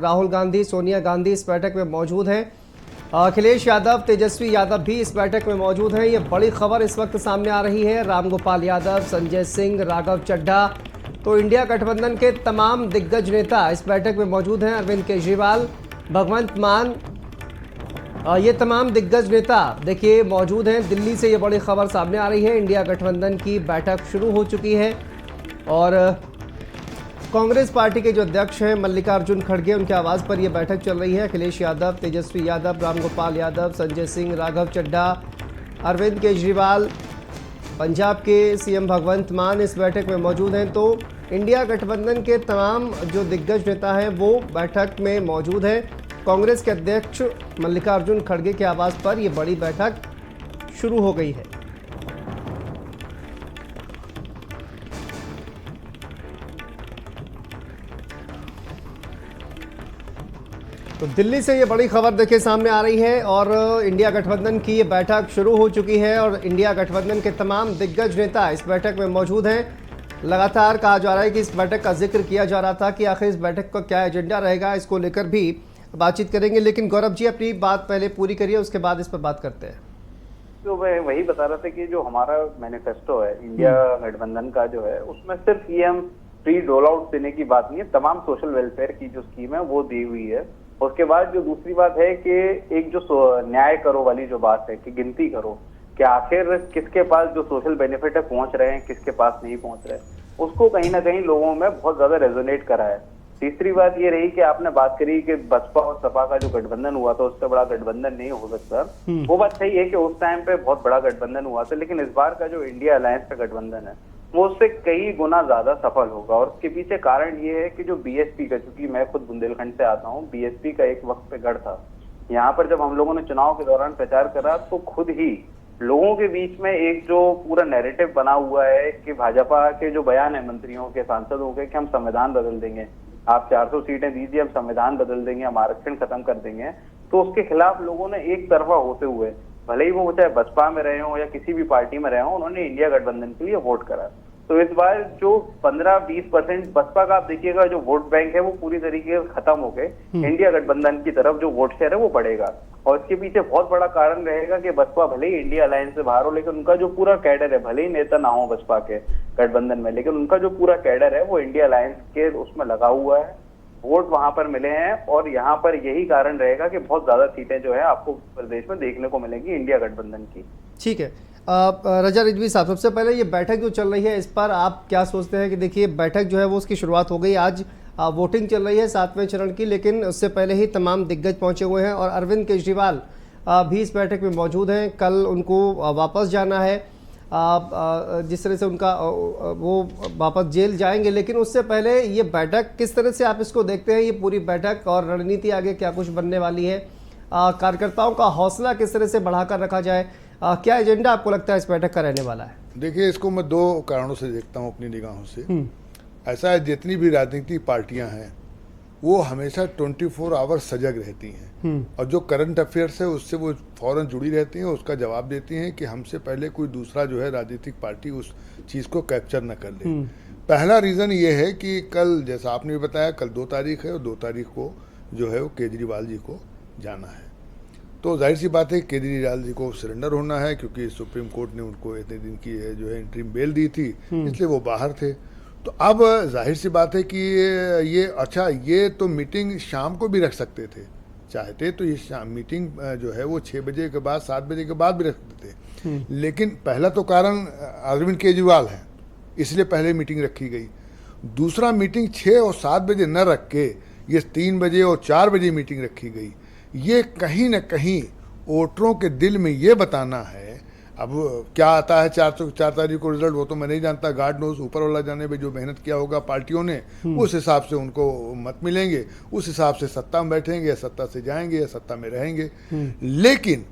राहुल गांधी, सोनिया गांधी इस बैठक में मौजूद हैं। अखिलेश यादव, तेजस्वी यादव भी इस बैठक में मौजूद हैं। ये बड़ी खबर इस वक्त सामने आ रही है। रामगोपाल यादव, संजय सिंह, राघव चड्ढा, तो इंडिया गठबंधन के तमाम दिग्गज नेता इस बैठक में मौजूद हैं। अरविंद केजरीवाल, भगवंत मान, ये तमाम दिग्गज नेता देखिए मौजूद हैं। दिल्ली से ये बड़ी खबर सामने आ रही है। इंडिया गठबंधन की बैठक शुरू हो चुकी है और कांग्रेस पार्टी के जो अध्यक्ष हैं मल्लिकार्जुन खड़गे, उनके आवाज़ पर यह बैठक चल रही है। अखिलेश यादव, तेजस्वी यादव, रामगोपाल यादव, संजय सिंह, राघव चड्ढा, अरविंद केजरीवाल, पंजाब के सीएम भगवंत मान इस बैठक में मौजूद हैं। तो इंडिया गठबंधन के तमाम जो दिग्गज नेता हैं वो बैठक में मौजूद हैं। कांग्रेस के अध्यक्ष मल्लिकार्जुन खड़गे के आवाज़ पर यह बड़ी बैठक शुरू हो गई है। तो दिल्ली से ये बड़ी खबर देखिए सामने आ रही है और इंडिया गठबंधन की ये बैठक शुरू हो चुकी है और इंडिया गठबंधन के तमाम दिग्गज नेता इस बैठक में मौजूद हैं। लगातार कहा जा रहा है कि इस बैठक का जिक्र किया जा रहा था कि आखिर इस बैठक का क्या एजेंडा रहेगा, इसको लेकर भी बातचीत करेंगे। लेकिन गौरव जी अपनी बात पहले पूरी करिए, उसके बाद इस पर बात करते हैं। तो मैं वही बता रहा था कि जो हमारा मैनिफेस्टो है इंडिया गठबंधन का जो है, उसमें सिर्फ ये हम फ्री रोल आउट देने की बात नहीं है, तमाम सोशल वेलफेयर की जो स्कीम है वो दी हुई है। उसके बाद जो दूसरी बात है कि एक जो न्याय करो वाली जो बात है कि गिनती करो कि आखिर किसके पास जो सोशल बेनिफिट है पहुंच रहे हैं, किसके पास नहीं पहुंच रहे, उसको कहीं ना कहीं लोगों में बहुत ज्यादा रेजोनेट करा है। तीसरी बात ये रही कि आपने बात करी कि बसपा और सपा का जो गठबंधन हुआ था उससे बड़ा गठबंधन नहीं हो सकता। वो बात सही है कि उस टाइम पे बहुत बड़ा गठबंधन हुआ था, लेकिन इस बार का जो इंडिया अलायंस का गठबंधन है वो उससे कई गुना ज्यादा सफल होगा। और उसके पीछे कारण ये है कि जो बीएसपी का, चूंकि मैं खुद बुंदेलखंड से आता हूँ, बीएसपी का एक वक्त पे गढ़ था। यहाँ पर जब हम लोगों ने चुनाव के दौरान प्रचार करा तो खुद ही लोगों के बीच में एक जो पूरा नैरेटिव बना हुआ है कि भाजपा के जो बयान है मंत्रियों के, सांसदों के, कि हम संविधान बदल देंगे, आप 400 सीटें दीजिए, हम संविधान बदल देंगे, हम आरक्षण खत्म कर देंगे, तो उसके खिलाफ लोगों ने एक तरफा होते हुए, भले ही वो चाहे बसपा में रहे हो या किसी भी पार्टी में रहे हो, उन्होंने इंडिया गठबंधन के लिए वोट करा। तो इस बार जो 15-20% बसपा का आप देखिएगा जो वोट बैंक है वो पूरी तरीके से खत्म हो गए, इंडिया गठबंधन की तरफ जो वोट शेयर है वो बढ़ेगा। और इसके पीछे बहुत बड़ा कारण रहेगा कि बसपा भले ही इंडिया अलायंस से बाहर हो, लेकिन उनका जो पूरा कैडर है, भले ही नेता ना हो बसपा के गठबंधन में, लेकिन उनका जो पूरा कैडर है वो इंडिया अलायंस के उसमें लगा हुआ है, वोट वहां पर मिले हैं। और यहाँ पर यही कारण रहेगा कि बहुत ज्यादा सीटें जो है आपको प्रदेश में देखने को मिलेंगी इंडिया गठबंधन की। ठीक है, रजा रिजवी साहब, सबसे पहले ये बैठक जो चल रही है इस पर आप क्या सोचते हैं कि देखिए बैठक जो है वो उसकी शुरुआत हो गई, आज वोटिंग चल रही है 7वें चरण की, लेकिन उससे पहले ही तमाम दिग्गज पहुंचे हुए हैं और अरविंद केजरीवाल भी इस बैठक में मौजूद हैं। कल उनको वापस जाना है, जिस तरह से उनका वो वापस जेल जाएंगे, लेकिन उससे पहले ये बैठक किस तरह से आप इसको देखते हैं, ये पूरी बैठक और रणनीति आगे क्या कुछ बनने वाली है, कार्यकर्ताओं का हौसला किस तरह से बढ़ाकर रखा जाए, क्या एजेंडा आपको लगता है इस बैठक का रहने वाला है? देखिए, इसको मैं दो कारणों से देखता हूँ अपनी निगाहों से। ऐसा है, जितनी भी राजनीतिक पार्टियां हैं वो हमेशा 24 आवर्स सजग रहती हैं और जो करंट अफेयर्स है उससे वो फौरन जुड़ी रहती हैं, उसका जवाब देती हैं कि हमसे पहले कोई दूसरा जो है राजनीतिक पार्टी उस चीज़ को कैप्चर न कर ले। पहला रीज़न ये है कि कल, जैसा आपने भी बताया, कल 2 तारीख है और 2 तारीख को जो है वो केजरीवाल जी को जाना है। तो जाहिर सी बात है केजरीवाल जी को सरेंडर होना है, क्योंकि सुप्रीम कोर्ट ने उनको इतने दिन की जो है इंटरिम बेल दी थी, इसलिए वो बाहर थे। तो अब जाहिर सी बात है कि ये तो मीटिंग शाम को भी रख सकते थे, चाहते तो ये मीटिंग जो है वो 6 बजे के बाद, 7 बजे के बाद भी रख सकते थे। लेकिन पहला तो कारण अरविंद केजरीवाल है, इसलिए पहले मीटिंग रखी गई। दूसरा, मीटिंग 6 और 7 बजे न रख के ये 3 बजे और 4 बजे मीटिंग रखी गई। ये कहीं न कहीं वोटरों के दिल में ये बताना है, अब क्या आता है 4 तारीख को रिजल्ट वो तो मैं नहीं जानता, गार्ड नोज, ऊपर वाला जाने पे जो मेहनत किया होगा पार्टियों ने उस हिसाब से उनको मत मिलेंगे, उस हिसाब से सत्ता में बैठेंगे या सत्ता से जाएंगे या सत्ता में रहेंगे। लेकिन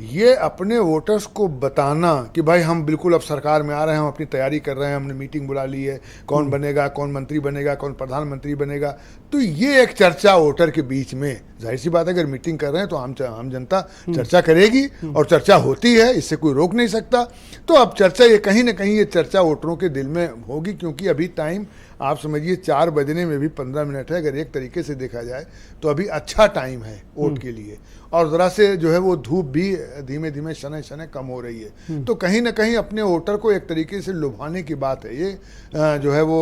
ये अपने वोटर्स को बताना कि भाई हम बिल्कुल अब सरकार में आ रहे हैं, हम अपनी तैयारी कर रहे हैं, हमने मीटिंग बुला ली है, कौन बनेगा, कौन मंत्री बनेगा, कौन प्रधानमंत्री बनेगा, तो ये एक चर्चा वोटर के बीच में, जाहिर सी बात है अगर मीटिंग कर रहे हैं तो आम जनता चर्चा करेगी और चर्चा होती है, इससे कोई रोक नहीं सकता। तो अब चर्चा ये कहीं ना कहीं ये चर्चा वोटरों के दिल में होगी, क्योंकि अभी टाइम आप समझिए 4 बजने में भी 15 मिनट है। अगर एक तरीके से देखा जाए तो अभी अच्छा टाइम है वोट के लिए, और ज़रा से जो है वो धूप भी धीमे धीमे शनै शनै कम हो रही है। तो कहीं ना कहीं अपने वोटर को एक तरीके से लुभाने की बात है ये, जो है वो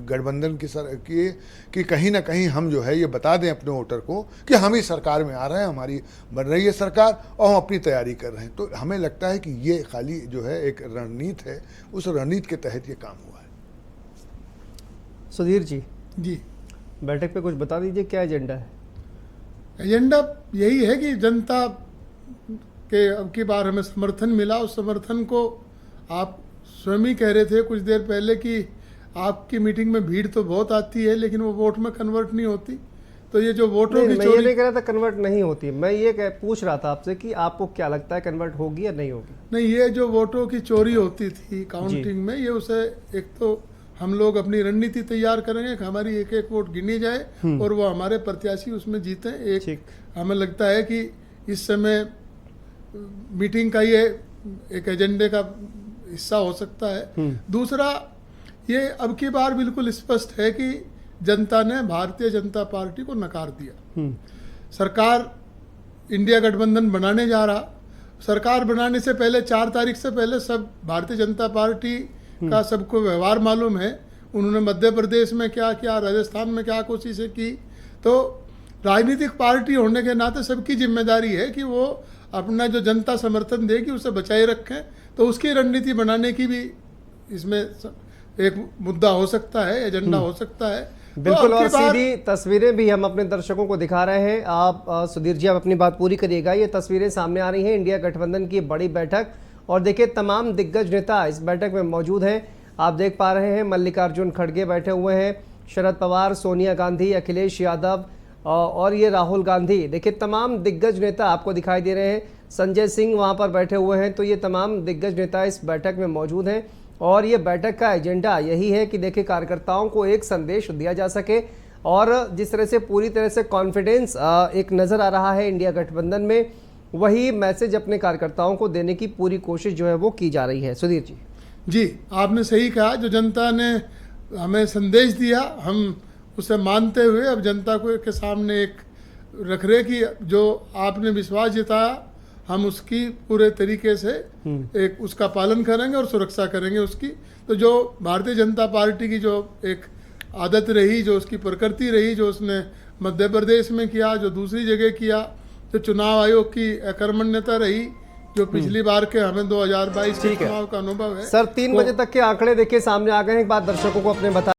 गठबंधन की कि कहीं ना कहीं हम जो है ये बता दें अपने वोटर को कि हम ही सरकार में आ रहे हैं, हमारी बन रही है सरकार और हम अपनी तैयारी कर रहे हैं। तो हमें लगता है कि ये खाली जो है एक रणनीति है, उस रणनीति के तहत ये काम हुआ है। सुधीर जी, बैठक पे कुछ बता दीजिए, क्या एजेंडा है? एजेंडा यही है कि जनता के अब की बार हमें समर्थन मिला, उस समर्थन को आप स्वयं ही कह रहे थे कुछ देर पहले कि आपकी मीटिंग में भीड़ तो बहुत आती है लेकिन वो वोट में कन्वर्ट नहीं होती। तो ये जो वोटों की मैं ये नहीं कह रहा था कन्वर्ट नहीं होती, मैं ये पूछ रहा था आपसे कि आपको क्या लगता है कन्वर्ट होगी या नहीं होगी? नहीं, ये जो वोटों की चोरी होती थी काउंटिंग में, ये उसे एक तो हम लोग अपनी रणनीति तैयार करेंगे कि हमारी एक एक वोट गिनी जाए और वो हमारे प्रत्याशी उसमें जीते। एक हमें लगता है कि इस समय मीटिंग का ये एक एजेंडे का हिस्सा हो सकता है। दूसरा, ये अब की बार बिल्कुल स्पष्ट है कि जनता ने भारतीय जनता पार्टी को नकार दिया। सरकार इंडिया गठबंधन बनाने जा रहा, सरकार बनाने से पहले 4 तारीख से पहले सब भारतीय जनता पार्टी का सबको व्यवहार मालूम है। उन्होंने मध्य प्रदेश में क्या किया, राजस्थान में क्या कोशिशें की। तो राजनीतिक पार्टी होने के नाते सबकी जिम्मेदारी है कि वो अपना जो जनता समर्थन देगी उसे बचाए रखें। तो उसकी रणनीति बनाने की भी इसमें एक मुद्दा हो सकता है, एजेंडा हो सकता है। बिल्कुल, और सीधी तस्वीरें भी हम अपने दर्शकों को दिखा रहे हैं। आप सुधीर जी, आप अपनी बात पूरी करिएगा। ये तस्वीरें सामने आ रही हैं इंडिया गठबंधन की बड़ी बैठक, और देखिए तमाम दिग्गज नेता इस बैठक में मौजूद हैं। आप देख पा रहे हैं मल्लिकार्जुन खड़गे बैठे हुए हैं, शरद पवार, सोनिया गांधी, अखिलेश यादव और ये राहुल गांधी। देखिए तमाम दिग्गज नेता आपको दिखाई दे रहे हैं, संजय सिंह वहाँ पर बैठे हुए हैं। तो ये तमाम दिग्गज नेता इस बैठक में मौजूद हैं, और ये बैठक का एजेंडा यही है कि देखिए कार्यकर्ताओं को एक संदेश दिया जा सके, और जिस तरह से पूरी तरह से कॉन्फिडेंस एक नज़र आ रहा है इंडिया गठबंधन में, वही मैसेज अपने कार्यकर्ताओं को देने की पूरी कोशिश जो है वो की जा रही है। सुधीर जी, आपने सही कहा। जो जनता ने हमें संदेश दिया, हम उसे मानते हुए अब जनता को के सामने एक रख रहे कि जो आपने विश्वास जताया हम उसकी पूरे तरीके से एक उसका पालन करेंगे और सुरक्षा करेंगे उसकी। तो जो भारतीय जनता पार्टी की जो एक आदत रही, जो उसकी प्रकृति रही, जो उसने मध्य प्रदेश में किया, जो दूसरी जगह किया, जो चुनाव आयोग की अकर्मण्यता रही, जो पिछली बार के हमें 2022 के चुनाव का अनुभव है। सर 3 बजे तक के आंकड़े देखिए सामने आ गए हैं, एक बात दर्शकों को अपने बता